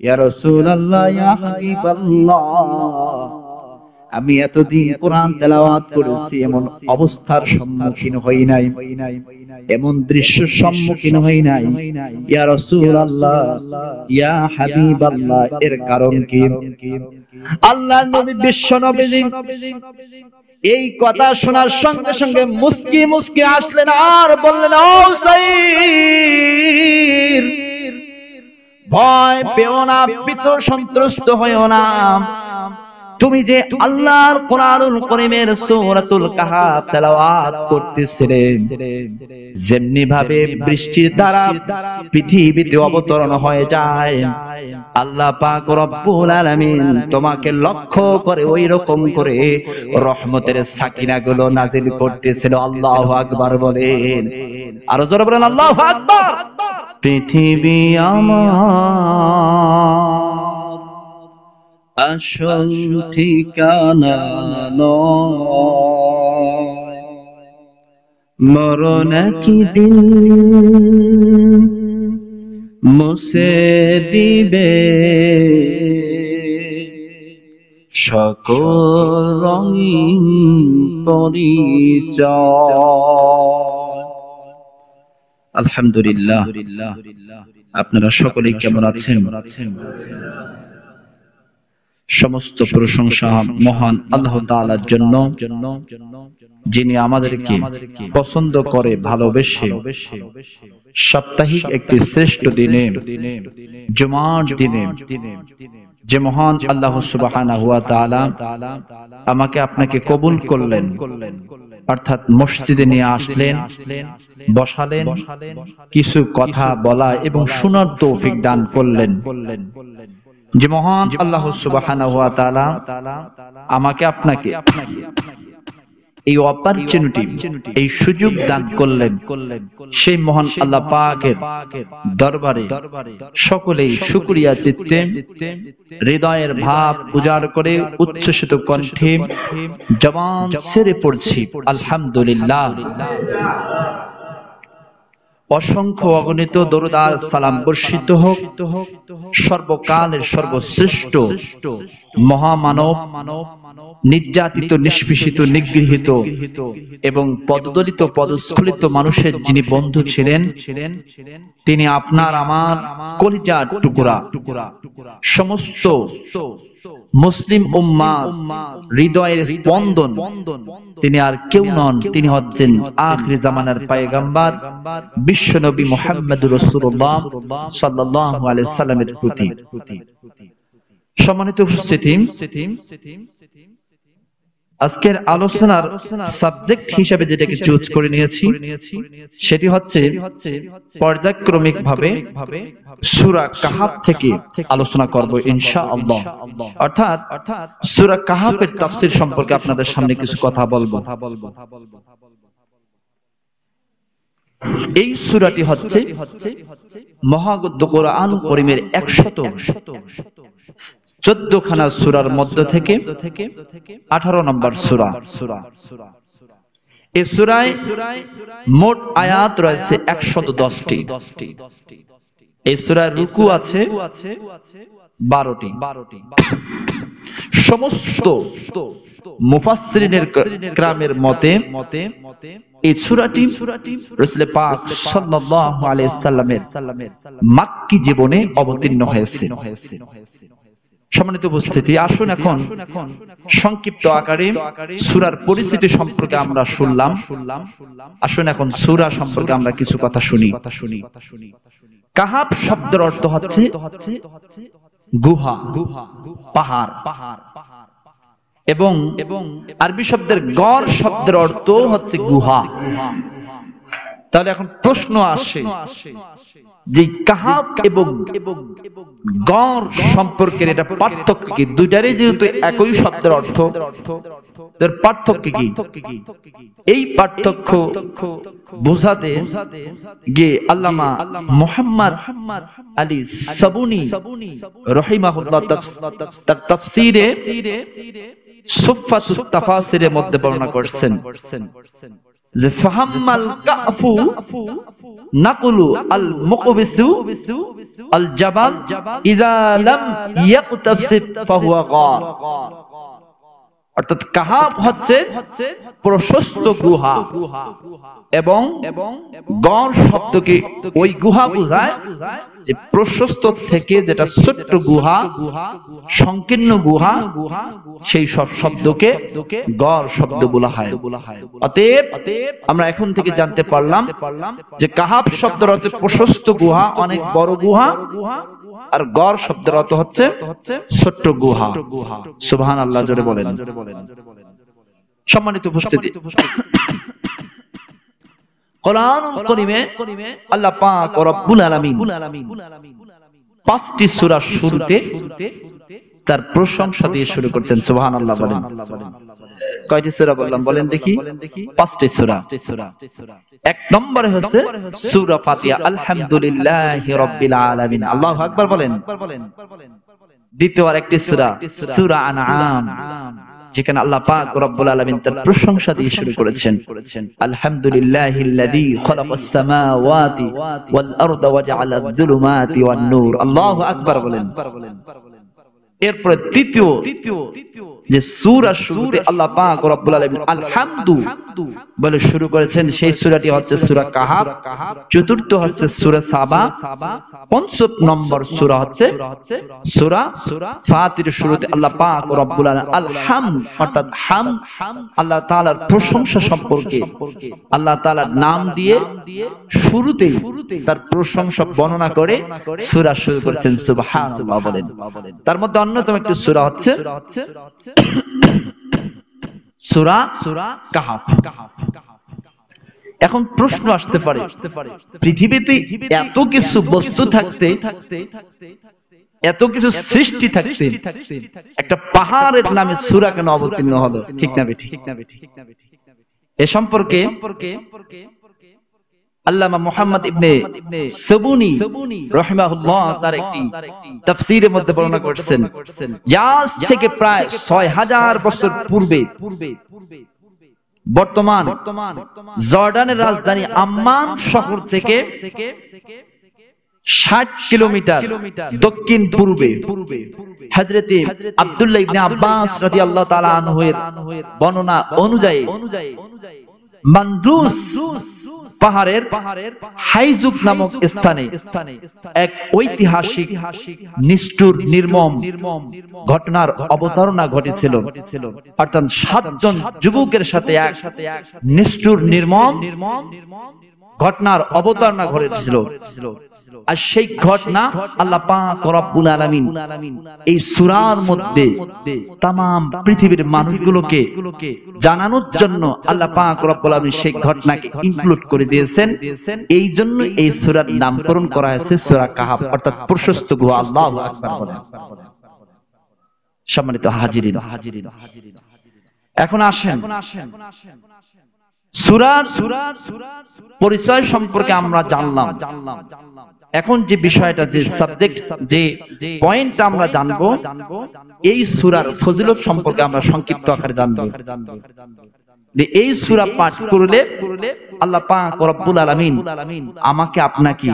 ইয়া রাসূলুল্লাহ, ইয়া হাবিবাল্লাহ, আমি এতদিন কোরআন তেলাওয়াত করেছি, এমন অবস্থার সম্মুখীন হই নাই, এমন দৃশ্যের সম্মুখীন হই নাই। ইয়া রাসূলুল্লাহ, ইয়া হাবিবাল্লাহ, এর কারণ কি? আল্লাহর নবী বিশ্ব নবীজি এই কথা শোনার সঙ্গে সঙ্গে মুস্কি মুস্কি আসলেন আর বললেন, ও সাইর, ভয় পেও না, ভীত সন্ত্রস্ত হইও না। তুমি যে আল্লাহর কোরআনুল কারীমের সূরাতুল কাহাফ তেলাওয়াত করতেছিলে, যেমনি ভাবে বৃষ্টির দ্বারা পৃথিবীতে অবতরণ হয়ে যায়, আল্লাহ পাক রব্বুল আলামিন তোমাকে লক্ষ্য করে ওই রকম করে রহমতের সাকিনা গুলো নাজিল করতেছিল। আল্লাহু আকবার বলেন, আরো জোরে বলেন আল্লাহু আকবার। পৃথিবী আমার আসল ঠিকানা নয়, মরণ একদিন মুছে দিবে সকল রঙিন পরিচয়। আলহামদুলিল্লাহ, আপনারা সকলেই কেমন আছেন? সমস্ত প্রশংসা মহান আল্লাহ তাআলার জন্য, যিনি আমাদেরকে পছন্দ করে ভালোবেসে সাপ্তাহিক একটি শ্রেষ্ঠ দিনে, জুমার দিনে, যে মহান আল্লাহ সুবহানাহু ওয়া তাআলা আমাকে আপনাকে কবুল করলেন, অর্থাৎ মসজিদে নিয়ে আসলেন, বসালেন, কিছু কথা বলা এবং শোনার তৌফিক দান করলেন। যে মহান আল্লাহ সুবহানাহু ওয়া তাআলা আমাকে আপনাকে এই অপরচুনিটি, এই সুযোগ দান করলেন, সেই মহান আল্লাহ পাকের দরবারে সকলেই শুকরিয়া চিত্তে, হৃদয়ের ভাব উজাড় করে উচ্ছ্বসিত কণ্ঠে জবান ছেড়ে পড়ছি আলহামদুলিল্লাহ। অসংখ্য অগণিত দরুদ আর সালাম বর্ষিত হোক সর্বকালের সর্বশ্রেষ্ঠ মহামানব, নির্যাতিত, নিষ্পেষিত, নিগৃহীত এবং পদদলিত, পদস্খলিত মানুষের যিনি বন্ধু ছিলেন, তিনি আপনার আমার কলিজার টুকরা, সমস্ত মুসলিম উম্মাহ হৃদয়ের স্পন্দন, তিনি আর কেউ নন, তিনি হচ্ছেন আখির জামানার পয়গম্বর বিশ্বনবী মুহাম্মদুর রাসূলুল্লাহ সাল্লাল্লাহু আলাইহি সাল্লামের প্রতি। সম্মানিত উপস্থিতি, আজকের আলোচনার সাবজেক্ট হিসেবে যেটাকে চুজ করে নিয়েছি সেটি হচ্ছে পর্যায়ক্রমিক ভাবে সূরা কাহাফ থেকে আলোচনা করব ইনশাআল্লাহ। অর্থাৎ সূরা কাহাফের তাফসীর সম্পর্কে আপনাদের সামনে কিছু কথা বলবো। এই সূরাটি হচ্ছে মহাগ্রন্থ কোরআন কারীমের 114 খানা সূরার মধ্য থেকে 18 নম্বর সূরা। এই সূরায় মোট আয়াত রয়েছে 110টি। এই সূরার রুকু আছে 12টি। সমস্ত মুফাসসিরিনের কেরামের মতে এই সূরাটি রাসূল পাক সাল্লাল্লাহু আলাইহি সাল্লামের মাক্কি জীবনে অবতীর্ণ হয়েছে। সম্মানিত উপস্থিতি, আসুন এখন সংক্ষিপ্ত আকারে সূরার পরিচিতি সম্পর্কে আমরা শুনলাম। আসুন এখন সূরা সম্পর্কে আমরা কিছু কথা শুনি। কাহাফ শব্দের অর্থ হচ্ছে গুহা, পাহাড়, এবং আরবি শব্দের গড় শব্দের অর্থ হচ্ছে গুহা। তাহলে এখন প্রশ্ন আসে যে কাহাফ এবং গড় সম্পর্কের এটা পার্থক্য কি? দুইটারই যেহেতু একই শব্দের অর্থ, তার পার্থক্য কি? এই পার্থক্য বোঝাতে গিয়ে আল্লামা মুহাম্মদ আলী সাবুনি রাহিমাহুল্লাহ তার তাফসীরে সুফাতুত তাফাসিরের মধ্যে বর্ণনা করেছেন যে ফাহাম্মাল কাফু নাকুলু আল মুকবিসু আল জাবাল ইযা লাম ইয়াকতাসিব ফাহুয়া গার। অর্থাৎ কাহাফ হচ্ছে প্রশস্ত গুহা এবং গড় শব্দকে ওই গুহা বোঝায় যে প্রশস্ত থেকে যেটা ছোট্ট গুহা, সংকীর্ণ গুহা, সেই সব শব্দকে গড় শব্দ বলা হয়। অতএব আমরা এখন থেকে জানতে পারলাম যে কাহাফ শব্দের অর্থ প্রশস্ত গুহা, অনেক বড় গুহা, আর গড় শব্দের অর্থ হচ্ছে ছোট্ট গুহা। সুবহানাল্লাহ জোরে বলেন। সম্মানিত উপস্থিতি, কোরআনুল কারীমে আল্লাহ পাক রব্বুল আলামিন 5টি সূরার শুরুতে তার প্রশংসা দিয়ে শুরু করেছেন। সুবহানাল্লাহ বলেন। কয়টি সূরা বললাম বলেন দেখি? 5টি সূরা। এক নম্বরে হচ্ছে সূরা ফাতিহা, আলহামদুলিল্লাহি রাব্বিল আলামিন। আল্লাহু আকবার বলেন। দ্বিতীয় আরেকটি সূরা, সূরা আনআম, যেখানে আল্লাহ পাক রব্বুল আলামিন তার প্রশংসা দিয়ে শুরু করেছেন। আলহামদুলিল্লাহিল্লাযী খালাকাস সামাওয়াতি ওয়াল আরদা ওয়া জাআলা আয-যুলুমাতি ওয়ান নূর। আল্লাহু আকবার বলেন। এরপরে তৃতীয় যে সূরা শুরুতে আল্লাহ পাক রব্বুল আলামিন আলহামদু বলে শুরু করেছেন, সেই সূরাটি হচ্ছে সূরা কাহাফ। চতুর্থ হচ্ছে সূরা সাবা। পঞ্চম নম্বর সূরা হচ্ছে সূরা ফাতির। শুরুতে আল্লাহ পাক রব্বুল আলামিন আলহামদ অর্থাৎ হাম, আল্লাহ তাআলার প্রশংসা সম্পর্কে আল্লাহ তাআলার নাম দিয়ে শুরুতেই তার প্রশংসা বর্ণনা করে সূরা শুরু করেছেন। সুবহানাল্লাহ বলেন। তার মধ্যে অন্যতম একটি সূরা হচ্ছে সূরা কাহাফ। এখন প্রশ্ন আসতে পারে, পৃথিবীতে এত কিছু বস্তু থাকতে, এত কিছু সৃষ্টি থাকতে, একটা পাহাড়ের নামে সূরা কেন অবতীর্ণ হলো? ঠিক না বেঠিক? এ সম্পর্কে আল্লামা মুহাম্মদ ইবনে সাবুনি রাহিমাহুল্লাহ তার একটি তাফসীরের মধ্যে বর্ণনা করেছেন, আজ থেকে প্রায় 6000 বছর পূর্বে বর্তমান জর্ডানের রাজধানী আম্মান শহর থেকে 60 কিলোমিটার দক্ষিণ পূর্বে হযরতে আব্দুল্লাহ ইবনে আব্বাস রাদিয়াল্লাহু তাআলা আনহুর বর্ণনা অনুযায়ী মানদুস পাহাড়ের হাইজুক নামক স্থানে এক ঐতিহাসিক নিষ্ঠুর নির্মম ঘটনার অবতারণা ঘটেছিল। অর্থাৎ 7 জন যুবকের সাথে এক নিষ্ঠুর নির্মম ঘটনার অবতারণা ঘটেছিল। আর সেই ঘটনা আল্লাহ পাক রব্বুল আলামিন এই সূরার মধ্যে तमाम পৃথিবীর মানুষগুলোকে জানানোর জন্য আল্লাহ পাক রব্বুল আলামিন সেই ঘটনাকে ইনক্লুড করে দিয়েছেন। এই জন্য এই সূরার নামকরণ করা হয়েছে সূরা কাহাফ, অর্থাৎ প্রশস্ত গুহা। আল্লাহু আকবার বলেন। সম্মানিত হাজিরিন, এখন আসেন সূরার পরিচয় সম্পর্কে আমরা জানলাম। এখন যে বিষয়টা, যে সাবজেক্ট, যে পয়েন্টটা আমরা জানবো, এই সূরার ফজিলত সম্পর্কে আমরা সংক্ষিপ্ত আকারে জানবো। এই সূরা পাঠ করলে আল্লাহ পাক রব্বুল আলামিন আমাকে আপনাকে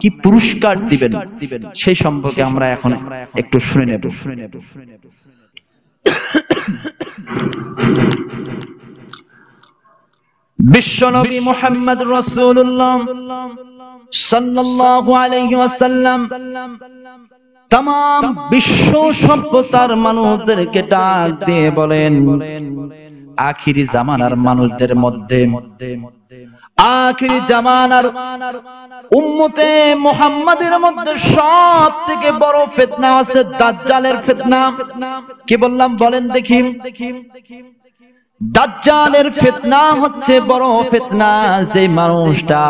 কি পুরস্কার দিবেন সেই সম্পর্কে আমরা এখন একটু শুনে নেব। বিশ্বনবী মুহাম্মদ রাসূলুল্লাহ সাল্লাল্লাহু আলাইহি ওয়াসাল্লাম तमाम বিশ্ব সভ্যতার মানুষদেরকে ডাক দিয়ে বলেন, আখিরি জামানার মানুষদের মধ্যে, আখিরি জামানার উম্মতে মুহাম্মাদের মধ্যে সবথেকে বড় ফিতনা আছে দাজ্জালের ফিতনা। কি বললাম বলেন দেখি? দাজ্জালের ফিতনা হচ্ছে বড় ফিতনা। যে মানুষটা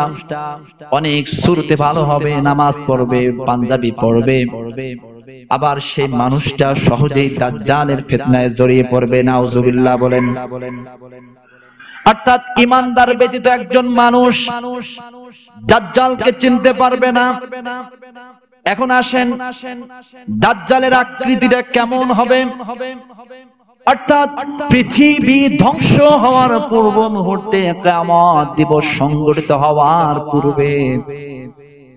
অনেক শুরুতে ভালো হবে, নামাজ পড়বে, পাঞ্জাবি পড়বে, আবার সেই মানুষটা সহজেই দাজ্জালের ফিতনায় জড়িয়ে পড়বে। নাউজুবিল্লাহ বলেন। অর্থাৎ ইমানদার ব্যতীত একজন মানুষ দাজ্জালকে চিনতে পারবে না। এখন আসেন দাজ্জালের আকৃতিটা কেমন হবে? অর্থাৎ পৃথিবী ধ্বংস হওয়ার পূর্ব মুহূর্তে কিয়ামত দিবস সংঘটিত হওয়ার পূর্বে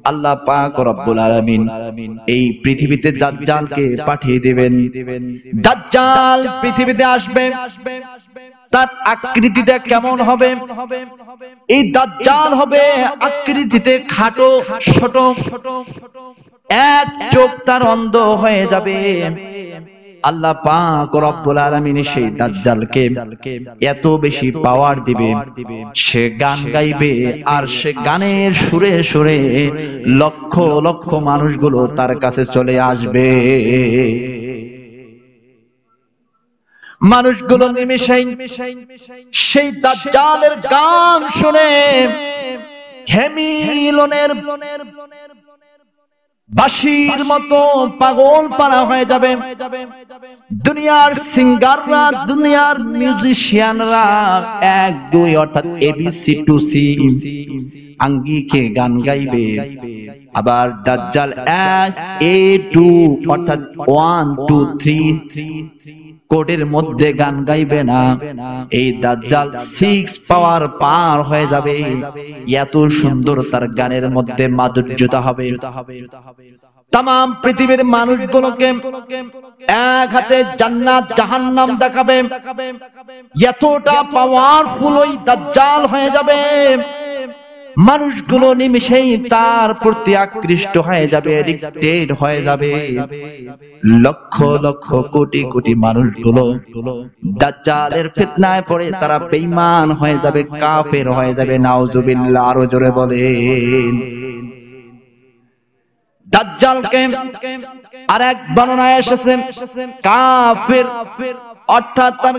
আল্লাহ পাক রব্বুল আলামিন এই পৃথিবীতে দাজ্জালকে পাঠিয়ে দিবেন। দাজ্জাল পৃথিবীতে আসবে, তার আকৃতিটা কেমন হবে? এই দাজ্জাল হবে আকৃতিতে খাটো ছোট, এক চোখ তার অন্ধ হয়ে যাবে। আল্লাহ পাক রব্বুল আলামিন সেই দাজ্জালকে এত বেশি পাওয়ার দিবে, সে গান গাইবে, আর সে গানের সুরে সুরে লক্ষ লক্ষ মানুষগুলো তার কাছে চলে আসবে। মানুষগুলো নিমেষেই সেই দাজ্জালের গান শুনে হেমিলনের বাঁশির মতো পাগল পারা হয়ে যাবে। দুনিয়ার সিঙ্গাররা, দুনিয়ার মিউজিশিয়ানরা 1 2 অর্থাৎ ABC to C আঙ্গিকে গান গাইবে। আবার দাজ্জাল A 2 অর্থাৎ 1 2 3 কোডের মধ্যে গান গাইবে না। এই দাজ্জাল 6 পাওয়ার পার হয়ে যাবে। এত সুন্দর তার গানের মধ্যে মাধুর্যতা হবে। তাম পৃথিবীর মানুষগুলোকে এক হাতে জান্নাত জাহান্নাম দেখাবে। এতটা পাওয়ারফুল ওই দাজ্জাল হয়ে যাবে, মানুষগুলো নিমেষেই তার প্রতি আকৃষ্ট হয়ে যাবে, এডিক্টেড হয়ে যাবে। লক্ষ লক্ষ কোটি কোটি মানুষগুলো দাজ্জালের ফিতনায় পড়ে তারা বেঈমান হয়ে যাবে, কাফের হয়ে যাবে। নাউজুবিল্লাহ, আরো জোরে বলেন। দাজ্জালকে আরেক বর্ণনায় এসেছে কাফির, অর্থাৎ তার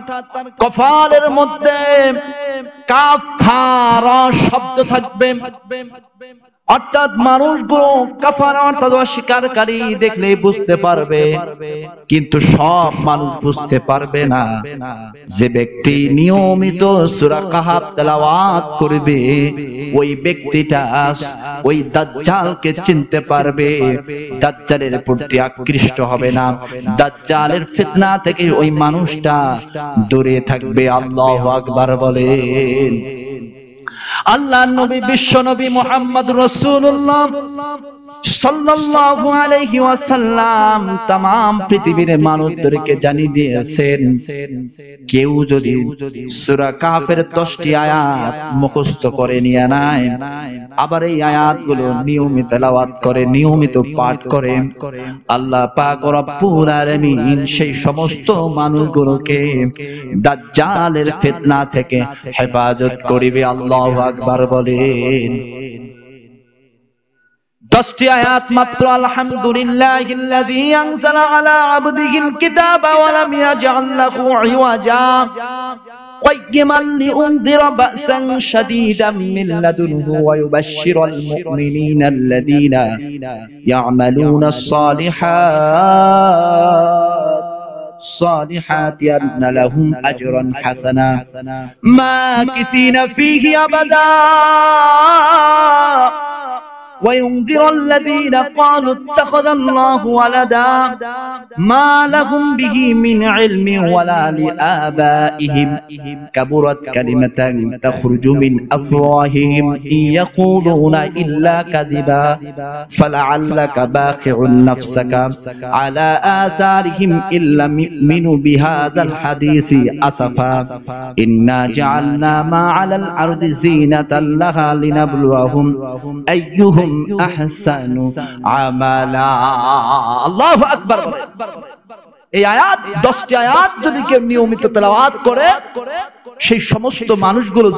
কপালের মধ্যে কাফারা শব্দ থাকবে। অর্থাৎ মানুষগুলো কাফারা অর্থাৎ অস্বীকারী দেখলে বুঝতে পারবে, কিন্তু সব মানুষ বুঝতে পারবে না। যে ব্যক্তি নিয়মিত সূরা কাহাফ তেলাওয়াত করবে, ওই ব্যক্তিটা ওই দাজ্জালকে চিনতে পারবে, দাজ্জালের প্রতি আকৃষ্ট হবে না, দাজ্জালের ফিতনা থেকে ওই মানুষটা দূরে থাকবে। আল্লাহু আকবার বলেন। আল্লাহর নবী বিশ্ব নবী মুহাম্মদ রাসূলুল্লাহ সাল্লাল্লাহু আলাইহি ওয়াসাল্লাম तमाम পৃথিবীর মানুষদেরকে জানিয়ে দিয়েছেন, কেউ যদি সূরা কাহফের 10টি আয়াত মুখস্থ করে নিয়ে নেয়, আবার এই আয়াতগুলো নিয়মিত তেলাওয়াত করে, নিয়মিত পাঠ করে, আল্লাহ পাক রব্বুল আলামিন সেই সমস্ত মানুষগুলোকে দাজ্জালের ফিতনা থেকে হেফাজত করিবে। আল্লাহু আকবার বলেন। 10টি আয়াত মাত্র। আলহামদুলিল্লাহিল্লাযী আনজালা আলা আবদিহিল কিতাবা ওয়া লাম ইয়াজআল লাহু ইওয়াজা কাইয়িমান লিউনযিরা বা'সান শাদীদাম মিন লাদুনহু ওয়া ইউবাশশিরাল মুমিনিনা আল্লাযীনা ইয়া'মালুনাস সালিহাতি আন্না লাহুম আজরান হাসানা মাকিসিনা ফীহি আবাদা وينذر الذين قالوا اتخذ الله ولدا ما لهم به من علم ولا لآبائهم كبرت كلمة تخرج من أفواههم إن يقولون إلا كذبا فلعلك باخع نفسك على آثارهم إن لم يؤمنوا بهذا الحديث أسفا إنا جعلنا ما على الأرض زينة لها لنبلوهم أيهم আহসানু আমালা। আল্লাহু আকবার। এই আয়াত 10টি আয়াত যদি কেউ নিয়মিত তেলাওয়াত করে, সেই সমস্ত মানুষগুলো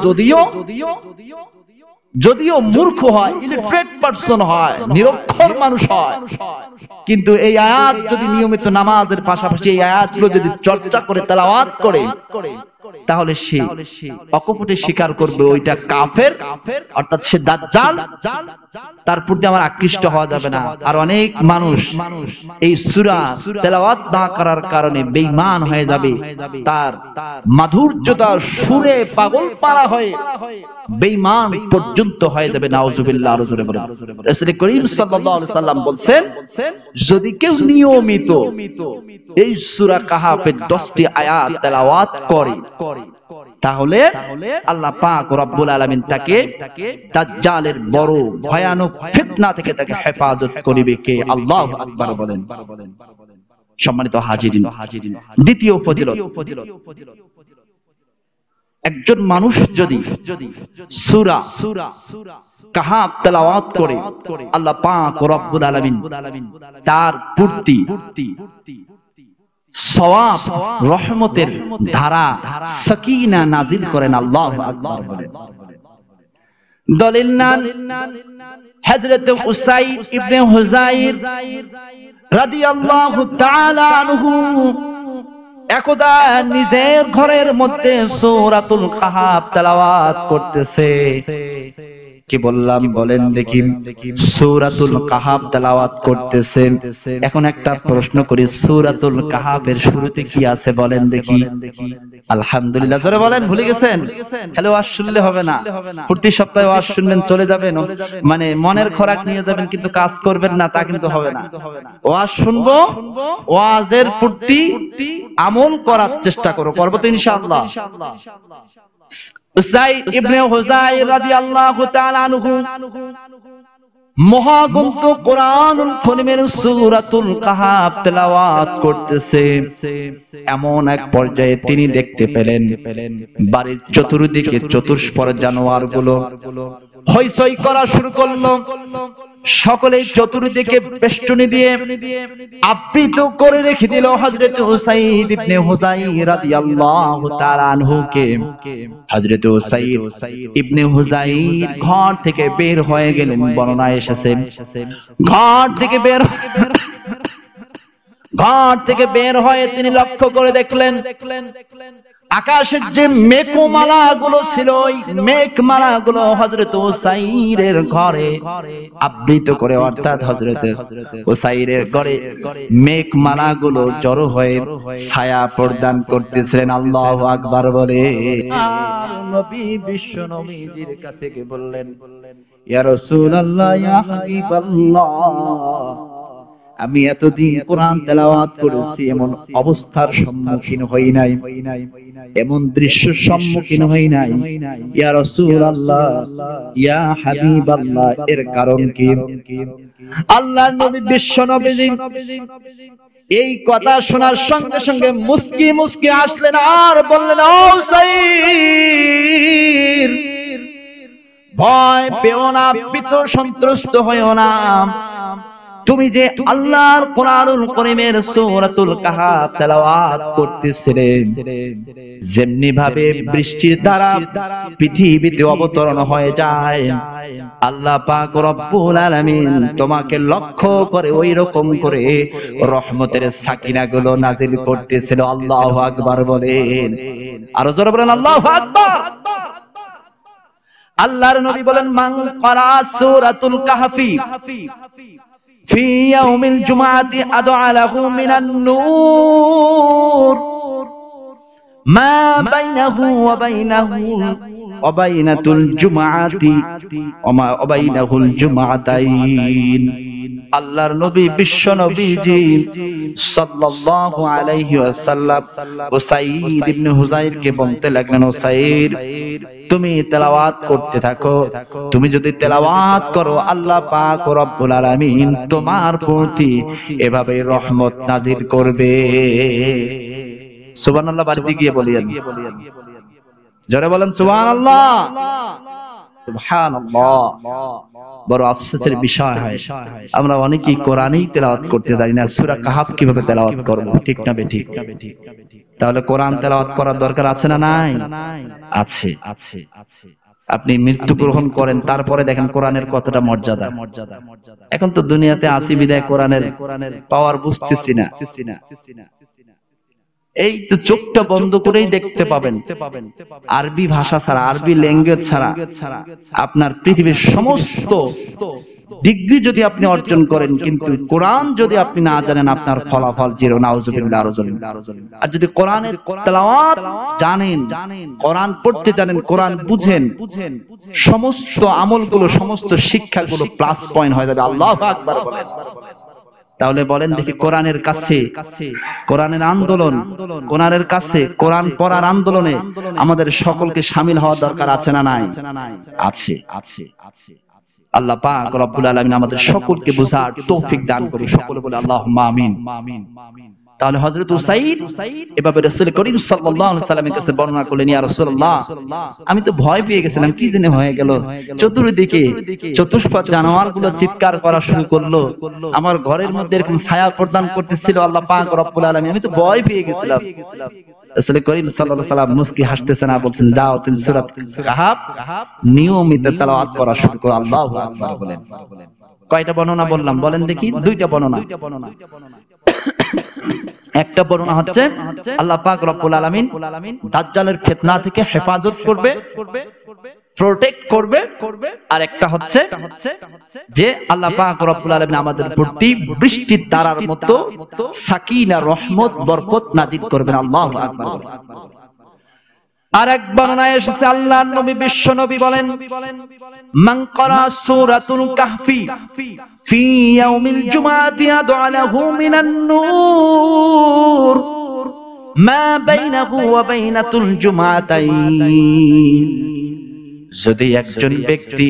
যদিও মূর্খ হয়, ইলিটারেট পারসন হয়, নিরক্ষর মানুষ হয়, কিন্তু এই আয়াত যদি নিয়মিত নামাজের পাশাপাশি এই আয়াতগুলো যদি চর্চা করে তেলাওয়াত করে, তাহলে সে অকপটে স্বীকার করবে ওইটা কাফের, অর্থাৎ সে দাজ্জাল, তার প্রতি আমার আকৃষ্ট হওয়া যাবে না। আর অনেক মানুষ এই সূরা তেলাওয়াত না করার কারণে বেঈমান হয়ে যাবে, তার মাধুর্যতা সুরে পাগল পারা হয়ে বেঈমান পর্যন্ত হয়ে যাবে। নাউজুবিল্লাহ। আরো জোরে বলেন। রাসূল করিম সাল্লাল্লাহু আলাইহি সাল্লাম বলেন, যদি কেউ নিয়মিত এই সূরা কাহাফের 10টি আয়াত তেলাওয়াত করে তাহলে আল্লাহ পাক রব্বুল আলামিন তাকে দাজ্জালের বড় ভয়ানক ফিতনা থেকে তাকে হেফাজত করিবে কে? আল্লাহু আকবার বলেন। সম্মানিত হাজিরিন, দ্বিতীয় ফজিলত, একজন মানুষ যদি সূরা কাহাফ তেলাওয়াত করে আল্লাহ পাক রব্বুল আলামিন তার প্রতি সওয়াব রহমতের ধারা সাকিনা নাজিল করেন। আল্লাহু আকবার বলেন। দলিল নান হযরত উসাইদ ইবনে হুযাইর রাদিয়াল্লাহু তাআলা আনহু একদা নিজের ঘরের মধ্যে সূরাতুল কাহাফ তেলাওয়াত করতেছে। কি বললাম বলেন দেখি? সূরাতুল কাহাফ তেলাওয়াত করতেছে। এখন একটা প্রশ্ন করি, সূরাতুল কাহাফের শুরুতে কি আছে বলেন দেখি? আলহামদুলিল্লাহ। জোরে বলেন। ভুলে গেছেন? খালি ওয়াজ শুনলে হবে না, প্রতি সপ্তাহে ওয়াজ শুনবেন চলে যাবেন, মানে মনের খোরাক নিয়ে যাবেন কিন্তু কাজ করবেন না, তা কিন্তু হবে না। ওয়াজ শুনবো, ওয়াজের প্রতি আমল করার চেষ্টা করব তো ইনশাআল্লাহ। উসাইদ ইবনে হুযাইর রাদিয়াল্লাহু তাআলা আনহু মহাগ্রন্থ কোরআনুল কারীমের সূরাতুল কাহাফ তেলাওয়াত করতেছে। এমন এক পর্যায়ে তিনি দেখতে পেলেন বাড়ির চতুর্দিকে চতুষ্পদ জানোয়ারগুলো হইচই করা শুরু করলো। সকলে চতুর্দিকে বেষ্টনী দিয়ে আবৃত করে রেখে দিল হযরত উসাইদ ইবনে হুযাইর রাদিয়াল্লাহু তাআলা আনহুকে। হযরত উসাইদ ইবনে হুযাইর ঘর থেকে বের হয়ে গেলেন। বর্ণনায় এসেছে ঘর থেকে বের হয়ে তিনি লক্ষ্য করে দেখলেন আকাশের যে মেঘমালা গুলো ছিল, ওই মেঘমালা গুলো হযরত উসাইরের ঘরে আবৃত করে, অর্থাৎ হযরত উসাইরের ঘরে মেঘমালা গুলো জড়ো হয়ে ছায়া প্রদান করতেছিলেন। আল্লাহু আকবার বলে। আর নবী বিশ্ব নবীজির কাছে গিয়ে বললেন, ইয়া রাসূলুল্লাহ, ইয়া হাবিবাল্লাহ, আমি এতদিন কোরআন তেলাওয়াত করেছি, এমন অবস্থার সম্মুখীন হই নাই, এমন দৃশ্যের সম্মুখীন হই নাই। ইয়া রাসূলুল্লাহ, ইয়া হাবিবাল্লাহ, এর কারণ কি? আল্লাহর নবী বিশ্ব নবীজি এই কথা শোনার সঙ্গে সঙ্গে মুস্কি মুস্কি আসলেন আর বললেন, ও উসাইর, ভয় পেও না, ভীত সন্ত্রস্ত হইও না। তুমি যে আল্লাহর কোরআনুল কারীমের সূরাতুল কাহাফ তেলাওয়াত করতেছিলে, যেমনি ভাবে বৃষ্টির দ্বারা পৃথিবীতে অবতরণ হয়ে যায়, আল্লাহ পাক রব্বুল আলামিন তোমাকে লক্ষ্য করে ওই রকম করে রহমতের সাকিনাগুলো নাজিল করতেছিল। আল্লাহু আকবার বলেন। আরো জোরে বলেন আল্লাহু আকবার। আল্লাহর নবী বলেন, মান ক্বারা সূরাতুল কাহফি ফি ইয়াউমিল জুমআতি আদআ লাহু মিনান নূর মা বাইনাহু ওয়া বাইনাতুল জুমআতি ওয়া বাইনাহুল জুমআতাইন। আল্লাহর নবী বিশ্ব নবীজি সাল্লাল্লাহু আলাইহি ওয়াসাল্লাম উসাইদ ইবনে হুযাইরকে বলতে লাগলেন, উসাইর, তুমি তেলাওয়াত করতে থাকো। তুমি যদি তেলাওয়াত করো, আল্লাহ পাক রব্বুল আলামিন তোমার প্রতি এভাবে রহমত নাজিল করবে। সুবহানাল্লাহ। বাড়িতে গিয়ে বলিয়েন, জোরে বলেন সুবহানাল্লাহ। সুবহানাল্লাহ। বড় আফসোসের বিষয় হয়, আমরা অনেকেই কোরআনই তেলাওয়াত করতে জানি না, সূরা কাহাফ কিভাবে তেলাওয়াত করব? ঠিক না বেঠিক? তাহলে কোরআন তেলাওয়াত করার দরকার আছে না নাই? আছে। আপনি মৃত্যু গ্রহণ করেন, তারপরে দেখেন কোরআনের কতটা মর্যাদা। এখন তো দুনিয়াতে আছি বিদায় কোরআনের পাওয়ার বুঝতেছি না। এই তো চোখটা বন্ধ করেই দেখতে পাবেন। আরবি ভাষা ছাড়া, আরবি ল্যাঙ্গুয়েজ ছাড়া আপনার পৃথিবীর সমস্ত ডিগ্রি যদি আপনি অর্জন করেন, কিন্তু কোরআন যদি আপনি না জানেন, আপনার ফলাফল জিরো। নাউজুবিল্লাহ। আর যদি কোরআনের তেলাওয়াত জানেন, কোরআন পড়তে জানেন, কোরআন বুঝেন, সমস্ত আমলগুলো, সমস্ত শিক্ষাগুলো প্লাস পয়েন্ট হয়ে যাবে। আল্লাহু আকবার বলেন। তাহলে বলেন দেখি, কোরআনের কাছে, কোরআনের আন্দোলন, কোরআনের কাছে কোরআন পড়ার আন্দোলনে আমাদের সকলকে শামিল হওয়া দরকার আছে না নাই? আছে। আল্লাহ পাক রব্বুল আলামিন আমাদের সকলকে বুঝার তৌফিক দান করুন। সকলে বলে আল্লাহুম্মা আমিন। তাহলে হযরত উসাইদ এভাবে রাসূল করিম সাল্লাল্লাহু আলাইহি সাল্লামের কাছে বর্ণনা করলেন, ইয়া রাসূলুল্লাহ, আমি তো ভয় পেয়ে গেছিলাম, কি জানি হয়ে গেল। চতুর্দিকে চতুষ্পদ জানোয়ারগুলো চিৎকার করা শুরু করলো, আমার ঘরের মধ্যে এরকম ছায়া প্রদান করতেছিল আল্লাহ পাক রব্বুল আলামিন, আমি তো ভয় পেয়ে গেছিলাম। রাসূল করিম সাল্লাল্লাহু আলাইহি সাল্লাম মুস্কি হাসতেছেন আর বলছেন, যাও তুমি সূরা কাহাফ নিয়মিত তেলাওয়াত করা শুরু করো। আল্লাহু আকবার বলেন। কয়টা বর্ণনা বললাম বলেন দেখি? দুইটা বর্ণনা। একটা বর্ণনা হচ্ছে আল্লাহ পাক রব্বুল আলামিন দাজ্জালের ফিতনা থেকে হেফাজত করবে, প্রোটেক্ট করবে। আর একটা হচ্ছে যে আল্লাহ পাক রব্বুল আলামিন আমাদের প্রতি বৃষ্টির ধারার মতো সাকিনা, রহমত, বরকত নাজিল করবেন। আল্লাহু আকবার। আর এক বর্ণনায় এসেছে আল্লাহর নবী বিশ্ব নবী বলেন, মান ক্বারা সূরাতুল কাহফি ফি ইয়াউমিল জুমআতি আদআলাহু মিনান নূর মা বাইনাহু ওয়া বাইনাতুল জুমআতাইন। যদি একজন ব্যক্তি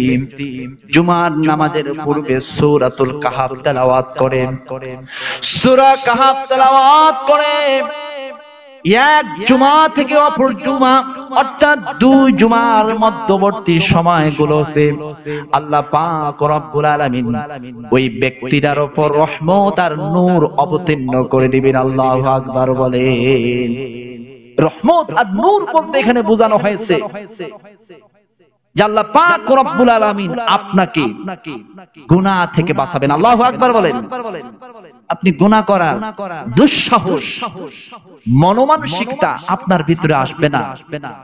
জুমার নামাজের পূর্বে সূরাতুল কাহফ তেলাওয়াত করে, সূরা কাহফ তেলাওয়াত করে, এক জুমা থেকে অপর জুমা অর্থাৎ দুই জুমার মধ্যবর্তী সময়গুলোতে আল্লাহ পাক রব্বুল আলামিন ওই ব্যক্তিটার উপর রহমত আর নূর অবতীর্ণ করে দিবেন। আল্লাহু আকবার বলেন। রহমত আর নূর বলতে এখানে বোঝানো হয়েছে যে আল্লাহ পাক রব্বুল আলামিন আপনাকে গুনাহ থেকে বাঁচাবেন। আল্লাহু আকবার বলেন। আপনি গুনাহ করার দুঃসাহস, মনোমানসিকতা আপনার ভিতরে আসবে না।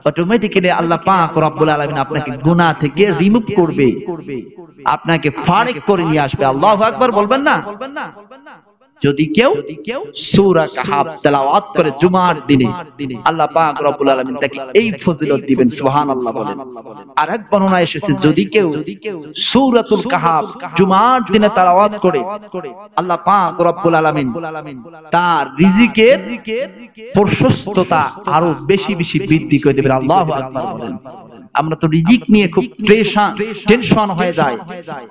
অটোমেটিক্যালি আল্লাহ পাক রব্বুল আলামিন আপনাকে গুনাহ থেকে রিমুভ করবে, আপনাকে ফারেক করে নিয়ে আসবে। আল্লাহু আকবার বলবেন না? যদি কেউ সূরা কাহফ তেলাওয়াত করে জুমার দিনে, আল্লাহ পাক রব্বুল আলামিন তাকে এই ফজিলত দিবেন। সুবহানাল্লাহ বলেন। আর এক বর্ণনায় এসেছে, যদি কেউ সূরাতুল কাহফ জুমার দিনে তেলাওয়াত করে, আল্লাহ পাক রব্বুল আলামিন তার রিজিকের প্রশস্ততা আরো বেশি বেশি বৃদ্ধি করে দিবেন। আল্লাহু আকবার বলেন। আমরা তো রিজিক নিয়ে খুব টেনশন হয়ে যায়,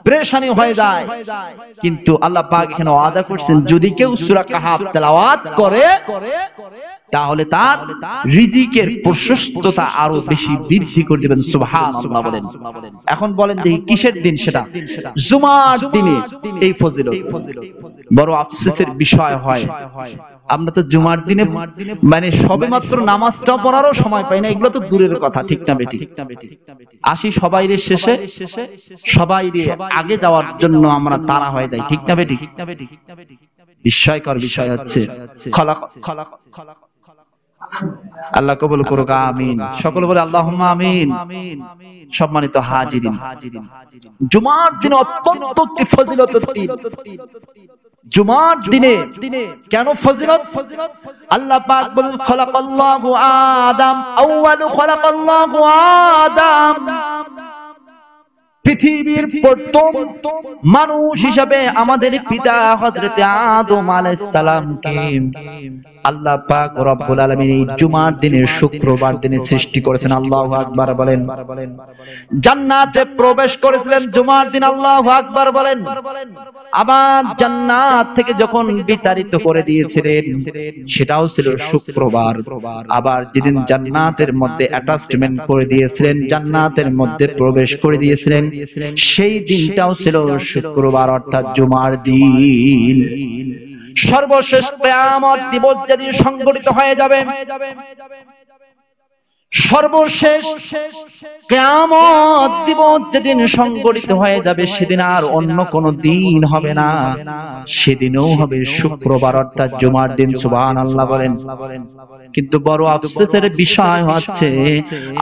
পেরেশানি হয়ে যায়, কিন্তু আল্লাহ পাক এখানে ওয়াদা করছেন, যদি কেউ সূরা কাহফ তেলাওয়াত করে তাহলে তার রিজিকের প্রশস্ততা আরো বেশি বৃদ্ধি করে দিবেন। সুবহানাল্লাহ বলেন। এখন বলেন দেখি কিসের দিন সেটা? জুমার দিনে এই ফজিলত। বড় আফসোসের বিষয় হয়, আমরা তো জুমার দিনে মানে সবেমাত্র নামাজটা পড়ারও সময় পাই না। এগুলো তো দূরের কথা, ঠিক না বেটি? আসি সবাইরে শেষে, সবাইরে আগে যাওয়ার জন্য আমরা তাড়া হয়ে যাই, ঠিক না বেটি? বিস্ময়কর বিষয় হচ্ছে আল্লাহ কবুল করুক, আমিন। সকলে বলে আল্লাহুম্মা আমিন। সম্মানিত হাজিরিন, জুমার দিন অত্যন্ত একটি ফজিলতের দিন। জুমার দিনে কেন ফজিলত? আল্লাহ পাক বলেন, খালাকাল্লাহু আদম, আউয়ালু খালাকাল্লাহু আদম। পৃথিবীর প্রথম মানুষ হিসাবে আমাদের পিতা হযরত আদম আলাইহিস সালামকে আল্লাহ পাক রব্বুল আলামিন এই জুমার দিনে, শুক্রবার দিনে সৃষ্টি করেছেন। আল্লাহু আকবার বলেন। জান্নাতে প্রবেশ করেছিলেন জুমার দিন। আল্লাহু আকবার বলেন। আবার জান্নাত থেকে যখন বিতাড়িত করে দিয়েছিলেন সেটাও ছিল শুক্রবার। আবার যেদিন জান্নাতের মধ্যে অ্যাটাচমেন্ট করে দিয়েছিলেন, জান্নাতের মধ্যে প্রবেশ করে দিয়েছিলেন, সেই দিনটাও ছিল শুক্রবার, অর্থাৎ জুমার দিন। সর্বশেষ কিয়ামত দিবস যেদিন সংঘটিত হয়ে যাবে, সর্বশেষ কিয়ামত দিবস যেদিন সংগঠিত হয়ে যাবে, সেদিন আর অন্য কোন দিন হবে না, সেদিনও হবে শুক্রবার অর্থাৎ জুমার দিন। সুবহানাল্লাহ বলেন। কিন্তু বড় আফসোসের বিষয় হচ্ছে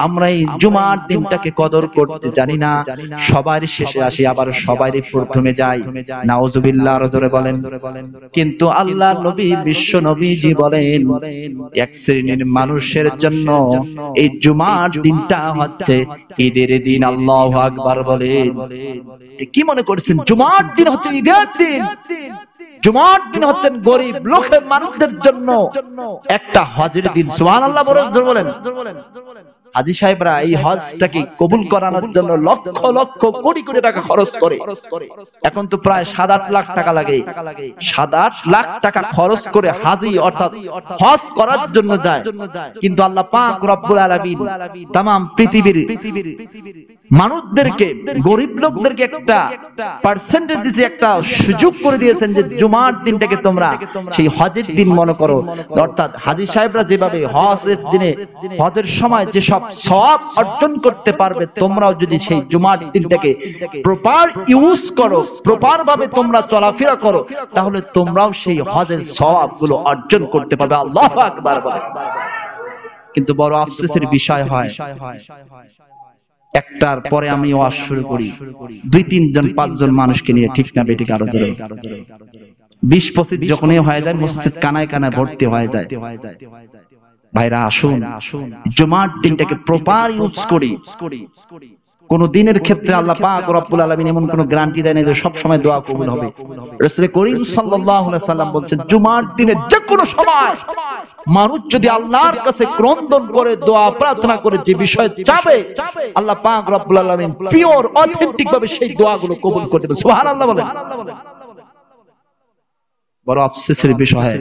আমরা এই জুমার দিনটাকে কদর করতে জানি না। সবার শেষে আসি, আবার সবারই প্রথমে যাই। নাউজুবিল্লাহ, জোরে বলেন। কিন্তু আল্লাহর নবী, বিশ্ব নবীজি বলেন, এক শ্রেণীর মানুষের জন্য এই জুমার দিনটা হচ্ছে ঈদের দিন। আল্লাহু আকবার বলেন। কি মনে করছেন জুমার দিন হচ্ছে ঈদের দিন? জুমার দিন হচ্ছেন গরিব লোকের মানুষদের জন্য একটা হজের দিন। সুবহানাল্লাহ বলেন। হাজী সাহেবরা এই হজটাকে কবুল করানোর জন্য লক্ষ লক্ষ কোটি কোটি টাকা খরচ করে। এখন তো প্রায় 7-8 লাখ টাকা লাগে। 7-8 লাখ টাকা খরচ করে হাজী অর্থাৎ হজ করার জন্য যায়। কিন্তু আল্লাহ পাক রব্বুল আলামিন तमाम পৃথিবীর মানুষদেরকে, গরিব লোকদেরকে একটা পার্সেন্টেজ দিয়েছে, একটা সুযোগ করে দিয়েছেন যে জুমার দিনটাকে তোমরা সেই হজের দিন মনে করো। অর্থাৎ হাজী সাহেবরা যেভাবে হজের দিনে, হজের সময় যে সব সওয়াব অর্জন করতে পারবে, তোমরাও যদি সেই জুমার দিনটাকে প্রপার ইউজ করো, প্রপার ভাবে তোমরা চলাফেরা করো, তাহলে তোমরাও সেই হজের সওয়াবগুলো অর্জন করতে পারবে। আল্লাহু আকবার বলেন। কিন্তু বড় আফসোসের বিষয় হয়, একটার পরে আমি ওয়াজ শুরু করি 2-3 জন 5 জন মানুষকে নিয়ে, ঠিক না বেঠিক? আরো জোরে। 20-25 যখনই হয়ে যায়, মসজিদ কানায় কানায় ভর্তি হয়ে যায়। ভাইরা আসুন, জুমার দিনটাকে প্রপার ইউজ করি। কোন দিনের ক্ষেত্রে আল্লাহ পাক রব্বুল আলামিন এমন কোন গ্যারান্টি দেন যে সব সময় দোয়া কবুল হবে। রাসূল করিম সাল্লাল্লাহু আলাইহি সাল্লাম বলেন, জুমার দিনে যে কোনো সময় মানুষ যদি আল্লাহর কাছে ক্রন্দন করে, দোয়া প্রার্থনা করে, যে বিষয় চাবে, আল্লাহ পাক রব্বুল আলামিন পিওর অথেন্টিক ভাবে সেই দোয়াগুলো কবুল করে দেবেন। সুবহানাল্লাহ বলেন। বড় আফসোসের বিষয়,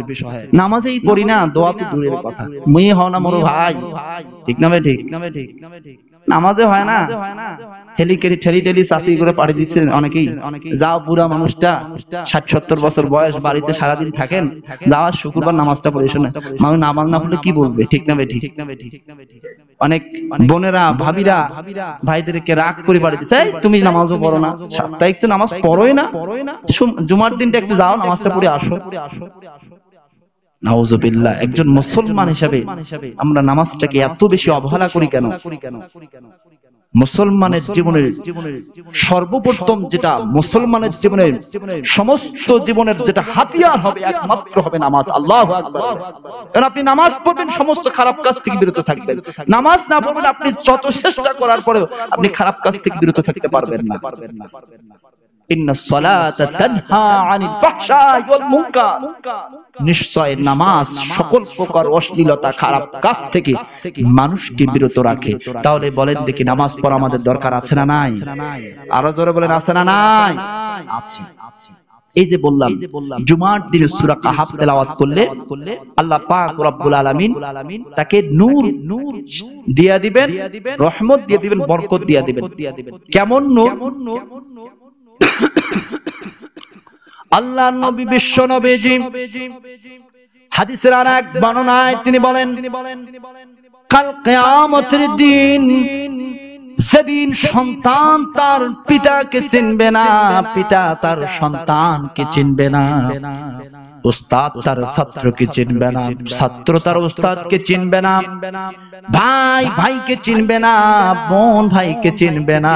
নামাজেই পড়ি না, দোয়া তো দূরের কথা। মুই হও না মোর ভাই, ঠিক না ভাই? ঠিক নামাজে হয় না, ঠেলি ঠেলি চাচি করে পাড়ি দিচ্ছেন অনেকেই। যাও, বুড়া মানুষটা 60-70 বছর বয়স, বাড়িতে সারাদিন থাকেন, যাওয়ার শুক্রবার নামাজটা পড়ে এসো না। মানুষ নামাজ না পড়লে কি বলবে? ঠিক না ভাই? ঠিক। অনেক বোনেরা, ভাবিরা ভাইদেরকে রাগ করে বাড়ি দিচ্ছে, তুমি নামাজও পড়ো না, সাপ্তাহিক তো নামাজ পড়োই না, জুমার দিনটা একটু যাও, নামাজটা পড়ে আসো। নাউজুবিল্লাহ। একজন মুসলমান হিসেবে আমরা নামাজটাকে এত বেশি অবহেলা করি কেন? মুসলমানের জীবনের সর্বপ্রথম যেটা, মুসলমানের জীবনের সমস্ত জীবনের যেটা হাতিয়ার হবে, একমাত্র হবে নামাজ। আল্লাহু আকবার। কারণ আপনি নামাজ পড়বেন, সমস্ত খারাপ কাজ থেকে বিরত থাকবেন। নামাজ না পড়বেন, আপনি যত চেষ্টা করার পরেও আপনি খারাপ কাজ থেকে বিরত থাকতে পারবেন না। ইন্নাস সালাতা তানহা আনিল ফাহশাই ওয়াল মুনকার। নিশ্চয় নামাজ সকল প্রকার অশ্লীলতা, খারাপ কাজ থেকে মানুষকে বিরত রাখে। তাহলে বলেন দেখি, নামাজ পড়া আমাদের দরকার আছে না নাই? আরো জোরে বলেন, আছে না নাই? আছে। এই যে বললাম, জুমার দিনে সূরা কাহাফ তেলাওয়াত করলে আল্লাহ পাক রব্বুল আলামিন তাকে নূর দিয়া দিবেন, রহমত দিয়ে দিবেন, বরকত দিয়া দিবেন। কেমন নূর? আল্লাহর নবী, বিশ্ব নবীজি হাদিসের আর এক বর্ণনায় তিনি বলেন, কাল কিয়ামতের দিন, যেদিন সন্তান তার পিতাকে চিনবে না, পিতা তার সন্তানকে চিনবে না, উস্তাদ তার ছাত্রকে চিনবে না, ছাত্র তার উস্তাদকে চিনবে না, ভাই ভাইকে চিনবে না, বোন ভাইকে চিনবে না,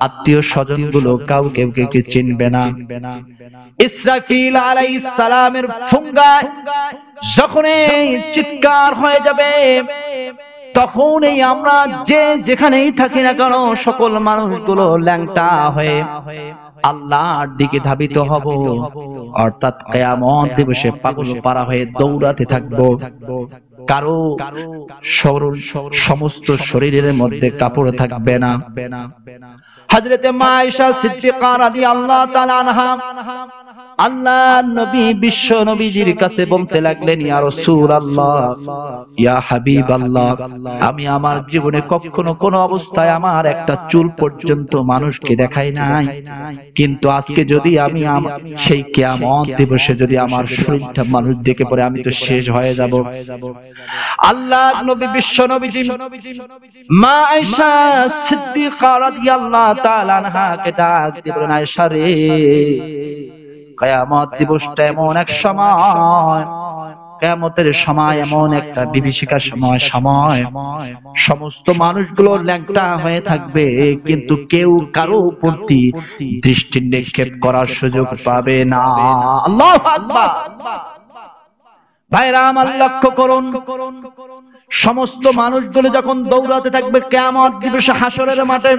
আত্মীয় স্বজন গুলো কাউকে চিনবে না। ইসরাফিল আলাইহিস সালামের ফুঙ্গায় যখন এই চিৎকার হয়ে যাবে, তখন এই আমরা যে যেখানেই থাকি না কেন, সকল মানুষগুলো ল্যাংটা হয়ে আল্লাহর দিকে ধাবিত হব। অর্থাৎ কিয়ামত দিবসে পাগল পারা হয়ে দৌড়াতে থাকবো। কারো সমস্ত শরীরের মধ্যে কাপড় থাকবে না। হযরতে মা আয়েশা সিদ্দিকা রাদিয়াল্লাহু তাআলা আনহা আল্লাহ নবী বিশ্ব নবীজির কাছে বলতে লাগলেন, ইয়া রাসূলুল্লাহ, ইয়া হাবিবাল্লাহ, আমি আমার জীবনে কখনো কোন অবস্থায় আমার একটা চুল পর্যন্ত মানুষকে দেখাই নাই, কিন্তু আজকে যদি আমি সেই কিয়ামত দিবসে যদি আমার শরীরটা মানুষ দেখে পড়ে, আমি তো শেষ হয়ে যাব। আল্লাহ নবী বিশ্ব নবীজি মা আয়েশা সিদ্দিকা রাদিয়াল্লাহু তাআলা আনহাকে ডাক দিয়ে বলেন, আয়েশা রে, কিয়ামত দিবসটা এমন এক সময়, কিয়ামতের সময় এমন একটা বিভীষিকার সময়, সমস্ত মানুষগুলো ল্যাংটা হয়ে থাকবে, কিন্তু কেউ কারো প্রতি দৃষ্টি নিক্ষেপ করার সুযোগ পাবে না। আল্লাহু আকবার। ভাইরা আমার লক্ষ্য করুন, সমস্ত মানুষগুলো যখন দৌড়াতে থাকবে কিয়ামত দিবসে হাসরের মাঠে,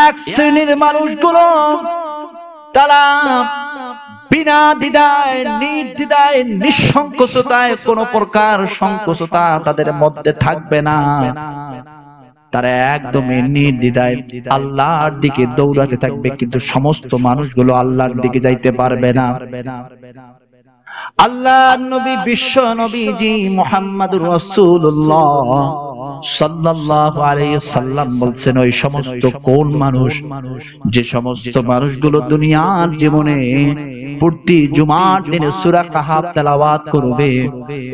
এক শ্রেণীর মানুষগুলো তারা বিনা দ্বিধায়, নির্দ্বিধায়, নিঃসংকোচতায়, কোন প্রকার সংকোচতা তাদের মধ্যে থাকবে না। তারা একদমই নির্দ্বিধায় আল্লাহর দিকে দৌড়াতে থাকবে, কিন্তু সমস্ত মানুষগুলো আল্লাহর দিকে যাইতে পারবে না। আল্লাহর নবী বিশ্ব নবীজি মুহাম্মদুর রাসূলুল্লাহ সাল্লাল্লাহু আলাইহি সাল্লাম বলছেন, ওই সমস্ত কোন মানুষ, যে সমস্ত মানুষগুলো দুনিয়ার জীবনে প্রতি জুমার দিনে সূরা কাহাফ তেলাওয়াত করবে,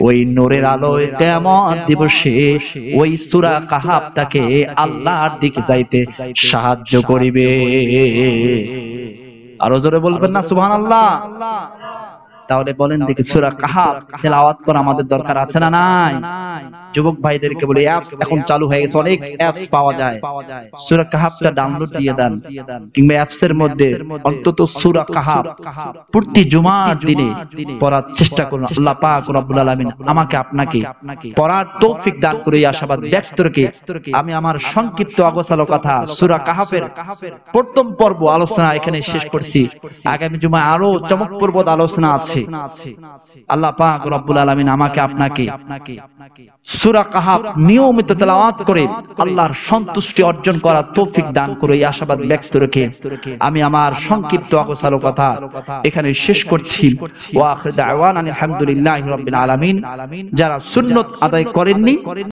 ওই নূরের আলোয় কিয়ামত দিবসে ওই সূরা কাহাফ তাকে আল্লাহর দিকে যাইতে সাহায্য করিবে। আরো জোরে বলবেন না সুবহানাল্লাহ? তাহলে বলেন দেখি, সূরা কাহাফ তেলাওয়াত করা আমাদের দরকার আছে না নাই? যুবক ভাইদেরকে বলি, অ্যাপস এখন চালু হয়ে গেছে, অনেক অ্যাপস পাওয়া যায়, সূরা কাহাফটা ডাউনলোড দিয়ে দেন, কিংবা অ্যাপসের মধ্যে অন্তত সূরা কাহাফ প্রতি জুমার দিনে পড়ার চেষ্টা করুন। আল্লাহ পাক রব্বুল আলামিন আমাকে আপনাকে পড়ার তৌফিক দান করে এই আশাবাদ ব্যক্ত রেখে আমি আমার সংক্ষিপ্ত অগোছালো কথা সূরা কাহাফের প্রথম পর্ব আলোচনা এখানে শেষ করছি। আগামী জুমায় আরো চমকপ্রদ আলোচনা আছে। আল্লাহ পাক রব্বুল আলামিন আমাকে আপনাকে সূরা কাহাফ নিয়মিত তেলাওয়াত করে আল্লাহর সন্তুষ্টি অর্জন করার তৌফিক দান করে এই আশাবাদ ব্যক্ত রেখে আমি আমার সংক্ষিপ্ত অগোছালো কথা এখানে শেষ করছি। ওয়া আখিরু দাওয়ানা আলহামদুলিল্লাহি রাব্বিল আলামিন। যারা সুন্নাত আদায় করেননি